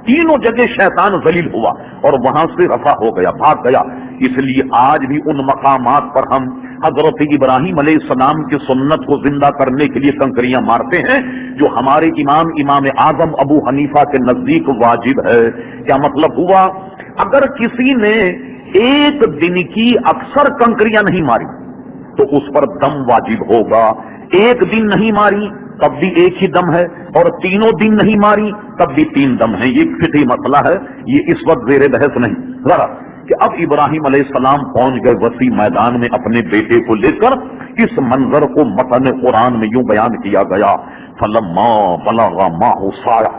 تینوں جگہ شیطان ذلیل ہوا اور وہاں سے رفع ہو گیا، بھاگ گیا۔ اس لیے آج بھی ان مقامات پر ہم حضرت ابراہیم علیہ السلام کی سنت کو زندہ کرنے کے لیے کنکریاں مارتے ہیں، جو ہمارے امام اعظم ابو حنیفہ کے نزدیک واجب ہے۔ کیا مطلب ہوا؟ اگر کسی نے ایک دن کی اکثر کنکریاں نہیں ماری تو اس پر دم واجب ہوگا، ایک دن نہیں ماری تب بھی ایک ہی دم ہے، اور تینوں دن نہیں ماری تب بھی 3 دم ہے۔ یہ فقہی مسئلہ ہے، یہ اس وقت زیر بحث نہیں۔ ذرا کہ اب ابراہیم علیہ السلام پہنچ گئے وسیع میدان میں اپنے بیٹے کو لے کر۔ اس منظر کو متن قرآن میں یوں بیان کیا گیا، فلما بلغ معہ السعی،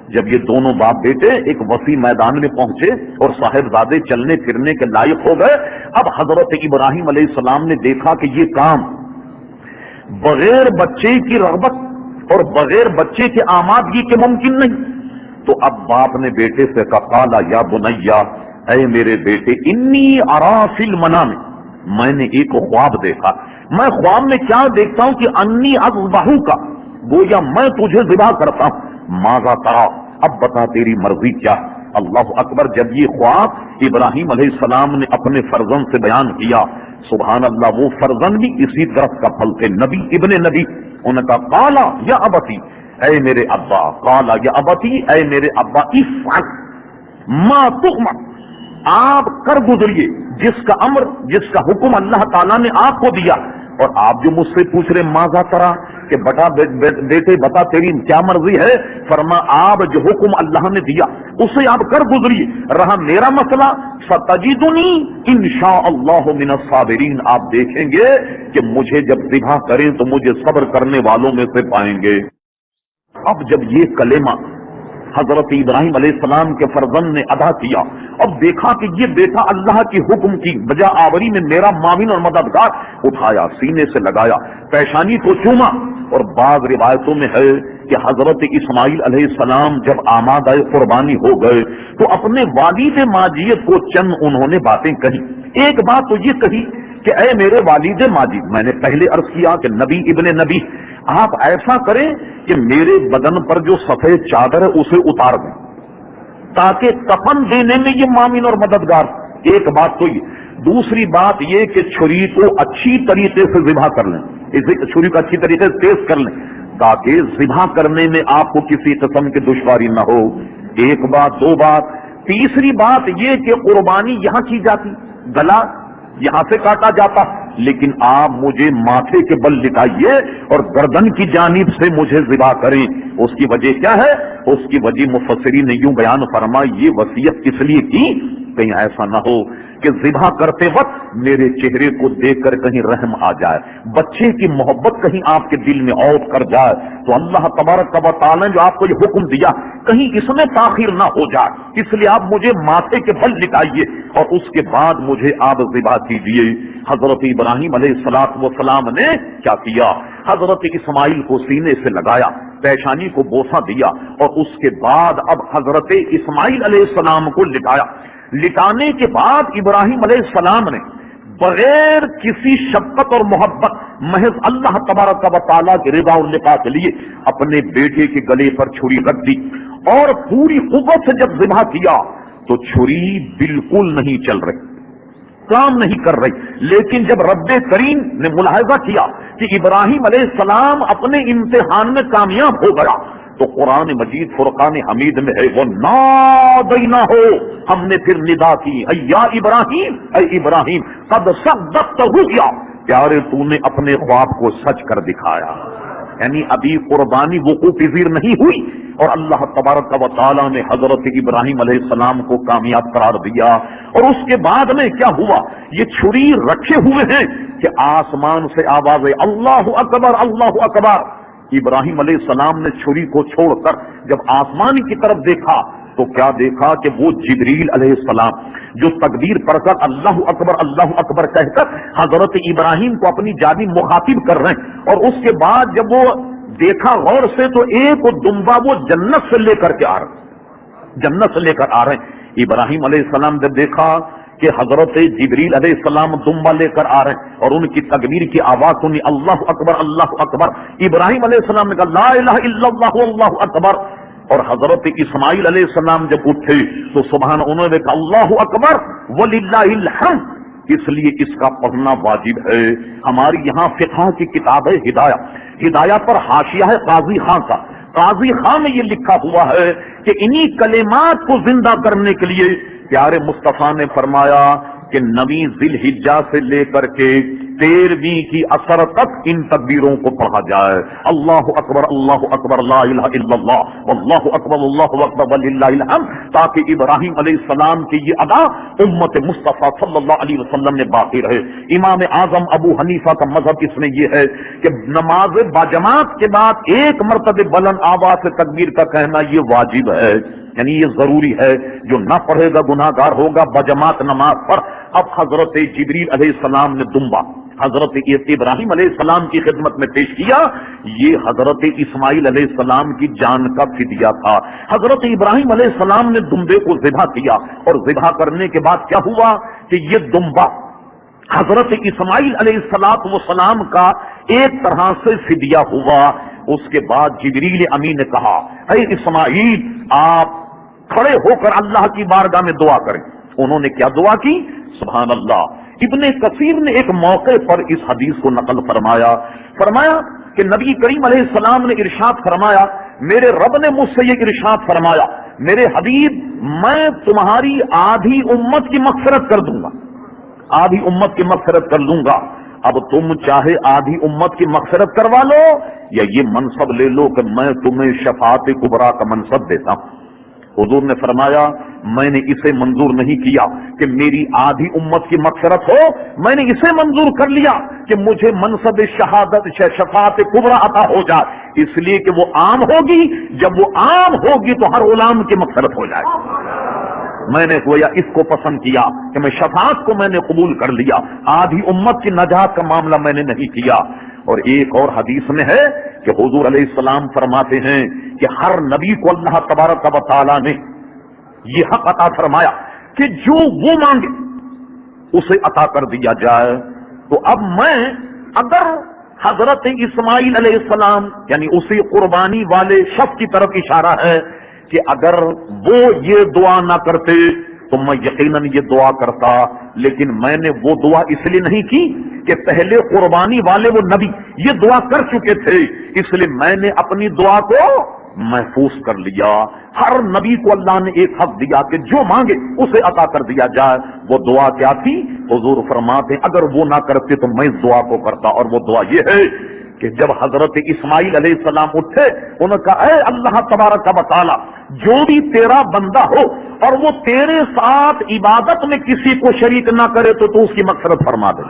جب یہ دونوں باپ بیٹے ایک وسیع میدان میں پہنچے اور صاحبزادے چلنے پھرنے کے لائق ہو گئے، اب حضرت ابراہیم علیہ السلام نے دیکھا کہ یہ کام بغیر بچے کی رغبت اور بغیر بچے کے آمادگی کے ممکن نہیں۔ تو اب باپ نے بیٹے سے کہا، قال یا بنیا، اے میرے بیٹے، انی ارا فی المنام، میں نے ایک خواب دیکھا۔ میں خواب میں کیا دیکھتا ہوں کہ انی اذبحک، گویا میں تجھے ذبح کرتا ہوں۔ ماذا ترا، اب بتا تیری مرضی کیا۔ اللہ اکبر، جب یہ خواب ابراہیم علیہ السلام نے اپنے فرزند سے بیان کیا، سبحان اللہ، وہ فرزند بھی اسی درخت کا پھل تھے، نبی ابن نبی۔ انہوں نے کہا، قال یا ابتی، اے میرے ابا، قال یا ابتی، اے میرے ابا، افعل ما تؤمر، آپ کر گزریے جس کا امر، جس کا حکم اللہ تعالیٰ نے آپ کو دیا۔ اور آپ جو مجھ سے پوچھ رہے ماذا ترا، کہ بیٹے بتا تیری کیا مرضی ہے، فرما آپ جو حکم اللہ نے دیا اسے آپ کر گزریے۔ رہا میرا مسئلہ، ستجدنی انشاءاللہ من الصابرین، آپ دیکھیں گے کہ مجھے جب ذبح کریں تو مجھے صبر کرنے والوں میں سے پائیں گے۔ اب جب یہ کلمہ حضرت ابراہیم علیہ السلام کے فرزند نے ادا کیا، اب دیکھا کہ یہ بیٹا اللہ کی حکم کی بجا آوری میں میرا معاون اور مددگار، اٹھایا، سینے سے لگایا، پیشانی کو چوما۔ اور بعض روایتوں میں ہے کہ حضرت اسماعیل علیہ السلام جب آمادہ قربانی ہو گئے تو اپنے والد ماجد کو چند انہوں نے باتیں کہی۔ ایک بات تو یہ کہی کہ اے میرے والد ماجد، میں نے پہلے عرض کیا کہ نبی ابن نبی، آپ ایسا کریں کہ میرے بدن پر جو سفید چادر ہے اسے اتار دیں تاکہ کفن دینے میں یہ معاون اور مددگار۔ ایک بات تو یہ، دوسری بات یہ کہ چھری کو اچھی طریقے سے ذبح کر لیں، چھری کو اچھی طریقے سے تیز کر لیں تاکہ ذبح کرنے میں آپ کو کسی قسم کی دشواری نہ ہو۔ ایک بات، دو بات، تیسری بات یہ کہ قربانی یہاں کی جاتی، گلا یہاں سے کاٹا جاتا، لیکن آپ مجھے ماتھے کے بل لٹائیے اور گردن کی جانب سے مجھے ذبح کریں۔ اس کی وجہ کیا ہے؟ اس کی وجہ مفسرین نے یوں بیان فرمائی، یہ وصیت اس لیے کی کہیں ایسا نہ ہو کہ ذبح کرتے وقت میرے چہرے کو دیکھ کر کہیں رحم آ جائے، بچے کی محبت کہیں آپ کے دل میں اوت کر جائے، تو اللہ تبارک و تعالیٰ نے جو آپ کو یہ حکم دیا کہیں اس میں تاخیر نہ ہو جائے، اس لیے آپ مجھے ماتھے کے بل لٹائیے اور اس کے بعد مجھے آپ ذبح کیجیے۔ حضرت ابراہیم علیہ السلام نے کیا کیا؟ حضرت اسماعیل کو سینے سے لگایا، پیشانی کو بوسہ دیا، اور اس کے بعد اب حضرت اسماعیل علیہ السلام کو لٹایا۔ لٹانے کے بعد ابراہیم علیہ السلام نے بغیر کسی شفقت اور محبت، محض اللہ تبارک و تعالیٰ کی رضا اور لقاء کے لیے اپنے بیٹے کے گلے پر چھری رکھ دی، اور پوری قوت سے جب ذبح کیا تو چھری بالکل نہیں چل رہی، کام نہیں کر رہی۔ لیکن جب رب کریم نے ملاحظہ کیا کہ ابراہیم علیہ السلام اپنے امتحان میں کامیاب ہو گیا تو قرآن مجید فرقان حمید میں ہے، وہ نادیناہو، ہم نے پھر ندا کی، اے یا ابراہیم، اے ابراہیم، قد صدقت الرؤیا، پیارے تو نے اپنے خواب کو سچ کر دکھایا۔ یعنی ابھی قربانی وقوع پذیر نہیں ہوئی اور اللہ تبارک و تعالیٰ نے حضرت ابراہیم علیہ السلام کو کامیاب قرار دیا۔ اور اس کے بعد میں کیا ہوا؟ یہ چھری رکھے ہوئے ہیں کہ آسمان سے آواز اللہ اکبر، اللہ اکبر۔ ابراہیم علیہ السلام نے چھری کو چھوڑ کر جب آسمان کی طرف دیکھا تو کیا دیکھا کہ وہ جبریل علیہ السلام جو تکبیر پڑھ کر اللہ اکبر کہہ کر حضرت ابراہیم کو اپنی جانب مخاطب کر رہے ہیں، اور اس کے بعد جب وہ دیکھا غور سے تو ایک دمبا وہ جنت سے لے کر کے آ رہے ہیں. ابراہیم علیہ السلام جب دیکھا کہ حضرت جبریل علیہ السلام دمبا لے کر آ رہے ہیں اور ان کی تکبیر کی آواز سنی، اللہ اکبر اللہ اکبر. ابراہیم علیہ السلام نے کہا لا الہ الا اللہ اللہ اکبر. اور حضرت اسماعیل علیہ السلام جب اٹھے تو سبحان، انہوں نے کہا اللہ اکبر وللہ الحمد. اس لیے اس کا پڑھنا واجب ہے. ہماری یہاں فقہ کی کتاب ہے ہدایہ پر حاشیہ ہے قاضی خان کا. قاضی خان میں یہ لکھا ہوا ہے کہ انہی کلمات کو زندہ کرنے کے لیے پیارے مصطفیٰ نے فرمایا کہ 9 ذی الحجہ سے لے کر کے 13ویں کی اثر تک ان تکبیروں کو پڑھا جائے. اللہ اکبر لا الہ الا اللہ واللہ اکبر وللہ الحمد، تاکہ ابراہیم علیہ السلام کی یہ ادا امت مصطفیٰ صلی اللہ علیہ وسلم نے باقی رہے. امام اعظم ابو حنیفہ کا مذہب اس میں یہ ہے کہ نماز باجماعت کے بعد ایک مرتبہ بلند آواز سے تکبیر کا کہنا یہ واجب ہے، یعنی یہ ضروری ہے. جو نہ پڑھے گا گناہ گار ہوگا بجماعت نماز پر. اب حضرت جبریل علیہ السلام نے دمبا حضرت ابراہیم علیہ السلام کی خدمت میں پیش کیا. یہ حضرت اسماعیل علیہ السلام کی جان کا فدیہ تھا. حضرت ابراہیم علیہ السلام نے دمبے کو ذبح کیا اور ذبح کرنے کے بعد کیا ہوا کہ یہ دمبا حضرت اسماعیل علیہ السلام کا ایک طرح سے فدیہ ہوا. اس کے بعد جبریل امین نے کہا اے اسماعیل آپ کھڑے ہو کر اللہ کی بارگاہ میں دعا کریں. انہوں نے کیا دعا کی؟ سبحان اللہ. ابن کثیر نے ایک موقع پر اس حدیث کو نقل فرمایا کہ نبی کریم علیہ السلام نے ارشاد فرمایا، میرے رب نے مجھ سے یہ ارشاد فرمایا میرے حبیب میں تمہاری آدھی امت کی مغفرت کر دوں گا، آدھی امت کی مغفرت کر دوں گا. اب تم چاہے آدھی امت کی مغفرت کروا لو یا یہ منصب لے لو کہ میں تمہیں شفاعت کبریٰ کا منصب دیتا ہوں. حضور نے فرمایا میں نے اسے منظور نہیں کیا کہ میری آدھی امت کی مغفرت ہو، میں نے اسے منظور کر لیا کہ مجھے منصب شہادت شفاعت کبریٰ عطا ہو جائے. اس لیے کہ وہ عام ہوگی، جب وہ عام ہوگی تو ہر غلام کی مغفرت ہو جائے. میں نے گویا اس کو پسند کیا کہ میں شفاعت کو میں نے قبول کر لیا، آدھی امت کی نجات کا معاملہ میں نے نہیں کیا. اور ایک اور حدیث میں ہے کہ حضور علیہ السلام فرماتے ہیں کہ ہر نبی کو اللہ تبارک و تعالی نے یہ حق عطا فرمایا کہ جو وہ مانگے اسے عطا کر دیا جائے. تو اب میں اگر حضرت اسماعیل علیہ السلام یعنی اسی قربانی والے شخص کی طرف اشارہ ہے کہ اگر وہ یہ دعا نہ کرتے تو میں یقیناً یہ دعا کرتا، لیکن میں نے وہ دعا اس لیے نہیں کی کہ پہلے قربانی والے وہ نبی یہ دعا کر چکے تھے، اس لیے میں نے اپنی دعا کو محفوظ کر لیا. ہر نبی کو اللہ نے ایک حق دیا کہ جو مانگے اسے عطا کر دیا جائے. وہ دعا کیا تھی؟ حضور فرماتے اگر وہ نہ کرتے تو میں اس دعا کو کرتا، اور وہ دعا یہ ہے کہ جب حضرت اسماعیل علیہ السلام اٹھے انہوں نے کہا اے اللہ تبارک و تعالی جو بھی تیرا بندہ ہو اور وہ تیرے ساتھ عبادت میں کسی کو شریک نہ کرے تو اس کی مغفرت فرما دے.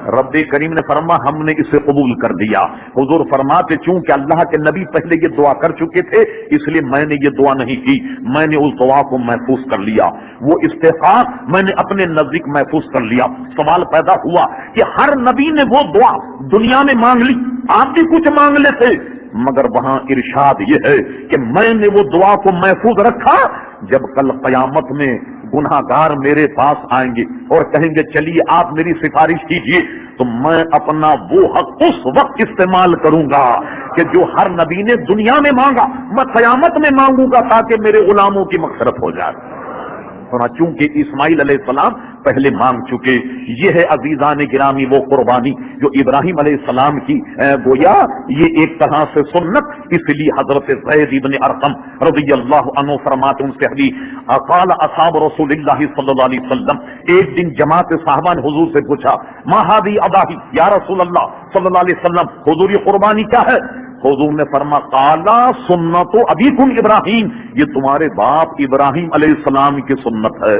رب کریم نے فرما ہم نے اسے قبول کر دیا. حضور فرماتے چونکہ اللہ کے نبی پہلے یہ دعا کر چکے تھے اس لیے میں نے یہ دعا نہیں کی، میں نے اس دعا کو محفوظ کر لیا، وہ استحقاق میں نے اپنے نزدیک محفوظ کر لیا. سوال پیدا ہوا کہ ہر نبی نے وہ دعا دنیا میں مانگ لی، آپ بھی کچھ مانگ لیتے، مگر وہاں ارشاد یہ ہے کہ میں نے وہ دعا کو محفوظ رکھا. جب کل قیامت میں گناہ گار میرے پاس آئیں گے اور کہیں گے چلیے آپ میری سفارش کیجیے، تو میں اپنا وہ حق اس وقت استعمال کروں گا کہ جو ہر نبی نے دنیا میں مانگا میں قیامت میں مانگوں گا تاکہ میرے غلاموں کی مغفرت ہو جائے. اور چونکہ اسماعیل علیہ السلام پہلے مانگ چکے. یہ ہے عزیزان گرامی وہ قربانی جو ابراہیم علیہ السلام کی گویا یہ ایک طرح سے سنت. اس لیے حضرت زید ابن ارقم رضی اللہ عنہ فرماتے ان سے حدیث قال اصحاب رسول اللہ صلی اللہ علیہ وسلم، ایک دن جماعت صحابہ نے حضور سے پوچھا ما هذه اضاحی یا رسول اللہ صلی اللہ علیہ وسلم، حضور یہ قربانی کیا ہے؟ حضور نے فرما قالا سنت ابیکم ابراہیم، یہ تمہارے باپ ابراہیم علیہ السلام کی سنت ہے،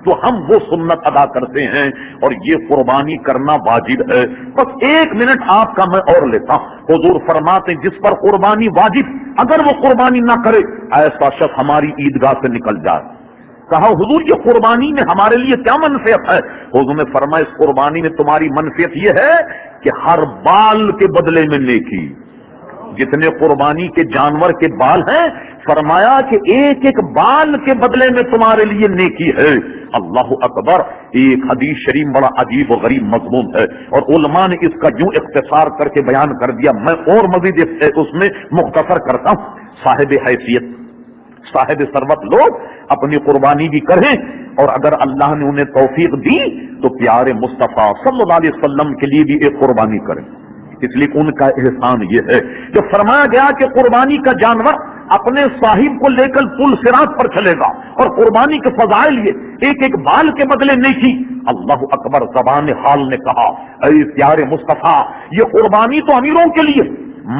تو ہم وہ سنت ادا کرتے ہیں اور یہ قربانی کرنا واجب ہے. بس 1 منٹ آپ کا میں اور لیتا ہوں. حضور فرماتے جس پر قربانی واجب اگر وہ قربانی نہ کرے ایسا شخص ہماری عیدگاہ سے نکل جائے. کہا حضور یہ قربانی میں ہمارے لیے کیا منفعت ہے؟ حضور نے فرمایا اس قربانی میں تمہاری منفعت یہ ہے کہ ہر بال کے بدلے میں نیکی، جتنے قربانی کے جانور کے بال ہیں، فرمایا کہ ایک ایک بال کے بدلے میں تمہارے لیے نیکی ہے۔ اللہ اکبر۔ ایک حدیث شریف بڑا عجیب و غریب مضمون ہے، اور علماء نے اس کا یوں اختصار کر کے بیان کر دیا، میں اور مزید اس میں مختصر کرتا ہوں۔ صاحب حیثیت، صاحب ثروت لوگ اپنی قربانی بھی کریں، اور اگر اللہ نے انہیں توفیق دی تو پیارے مصطفیٰ صلی اللہ علیہ وسلم کے لیے بھی ایک قربانی کریں۔ اس لیے ان کا احسان یہ ہے کہ فرمایا گیا کہ قربانی کا جانور اپنے صاحب کو لے کر پل صراط پر چلے گا، اور قربانی کے فضائل یہ ایک ایک بال کے بدلے نیکی۔ اللہ اکبر۔ زبان حال نے کہا، اے پیارے مصطفیٰ، یہ قربانی تو امیروں کے لیے،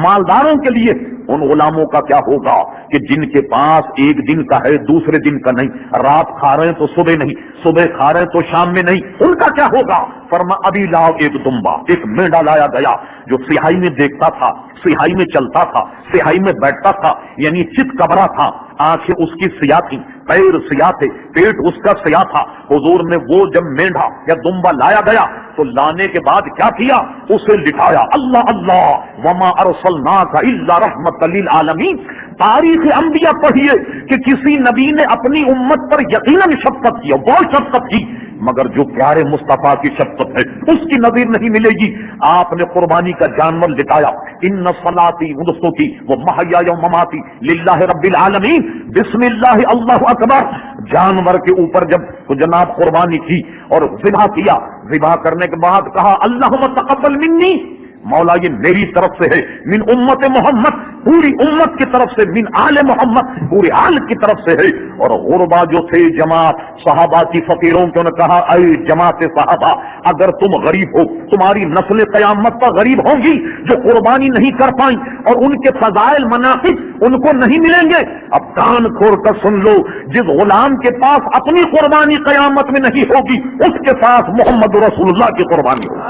مالداروں کے لیے، ان غلاموں کا کیا ہوگا کہ جن کے پاس ایک دن کا ہے دوسرے دن کا نہیں، رات کھا رہے ہیں تو صبح نہیں، صبح کھا رہے ہیں تو شام میں نہیں، ان کا کیا ہوگا؟ فرما ابھی لاؤ ایک دمبا، ایک مینڈا لایا گیا جو سیاہی میں دیکھتا تھا، سیاہی میں چلتا تھا، سیاہی میں بیٹھتا تھا، یعنی چت کبرا تھا، آنکھیں اس کی سیاہ تھی، پیر سیاہ تھے، پیٹ اس کا سیاہ تھا۔ حضور نے وہ جب مینڈا یا دمبا لایا گیا تو لانے کے بعد کیا کیا؟ اسے لٹایا۔ اللہ اللہ، وما ارسلناک الا رحمۃ للعالمین۔ تاریخ انبیاء پڑھیے کہ کسی نبی نے اپنی امت پر یقیناً شفقت کی، بہت شفقت کی، مگر جو پیارے مصطفیٰ کی شفقت ہے اس کی نظیر نہیں ملے گی۔ آپ نے قربانی کا جانور لٹایا۔ ان صلاتی، دوستوں کی، وہ محیا و مماتی للہ رب العالمین، بسم اللہ اللہ اکبر۔ جانور کے اوپر جب جناب قربانی کی اور ذبح کیا، ذبح کرنے کے بعد کہا اللہم تقبل منی، مولا یہ میری طرف سے ہے، من امت محمد، پوری امت کی طرف سے، من آل محمد، پوری آل کی طرف سے ہے۔ اور غربا جو تھے جماعت صحابہ کی فقیروں کے، انہوں نے کہا اے جماعت صحابہ، اگر تم غریب ہو، تمہاری نسل قیامت پر غریب ہوں گی جو قربانی نہیں کر پائیں، اور ان کے فضائل مناقب ان کو نہیں ملیں گے۔ اب کان کھول کر سن لو، جس غلام کے پاس اپنی قربانی قیامت میں نہیں ہوگی، اس کے پاس محمد رسول اللہ کی قربانی ہوگی۔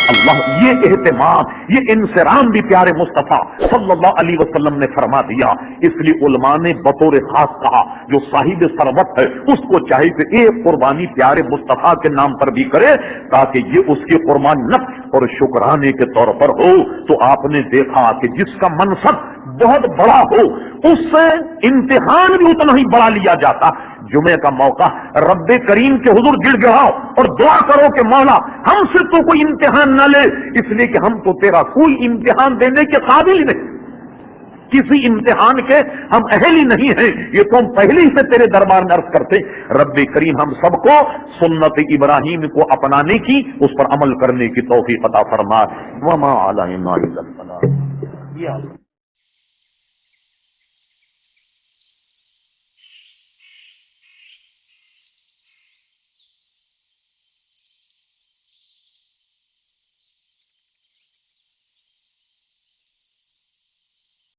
اللہ، یہ اہتمام، یہ انصرام بھی پیارے مصطفیٰ صلی اللہ علیہ وسلم نے فرما دیا۔ اس لیے علماء نے بطور خاص کہا جو صاحب ثروت ہے اس کو چاہیے کہ ایک قربانی پیارے مصطفیٰ کے نام پر بھی کرے، تاکہ یہ اس کی قربانی نفس اور شکرانے کے طور پر ہو۔ تو آپ نے دیکھا کہ جس کا منصب بہت بڑا ہو اس سے امتحان بھی اتنا ہی بڑا لیا جاتا۔ جمعے کا موقع رب کریم کے حضور گڑ گڑاؤ اور دعا کرو کہ مولا ہم سے تو کوئی امتحان نہ لے، اس لیے کہ ہم تو تیرا کوئی امتحان دینے کے قابل ہی نہیں، کسی امتحان کے ہم اہل ہی نہیں ہیں، یہ تو ہم پہلے ہی سے تیرے دربار میں عرض کرتے۔ رب کریم ہم سب کو سنت ابراہیم کو اپنانے کی، اس پر عمل کرنے کی توفیق عطا فرمائے۔ وما علینا الا البلاغ۔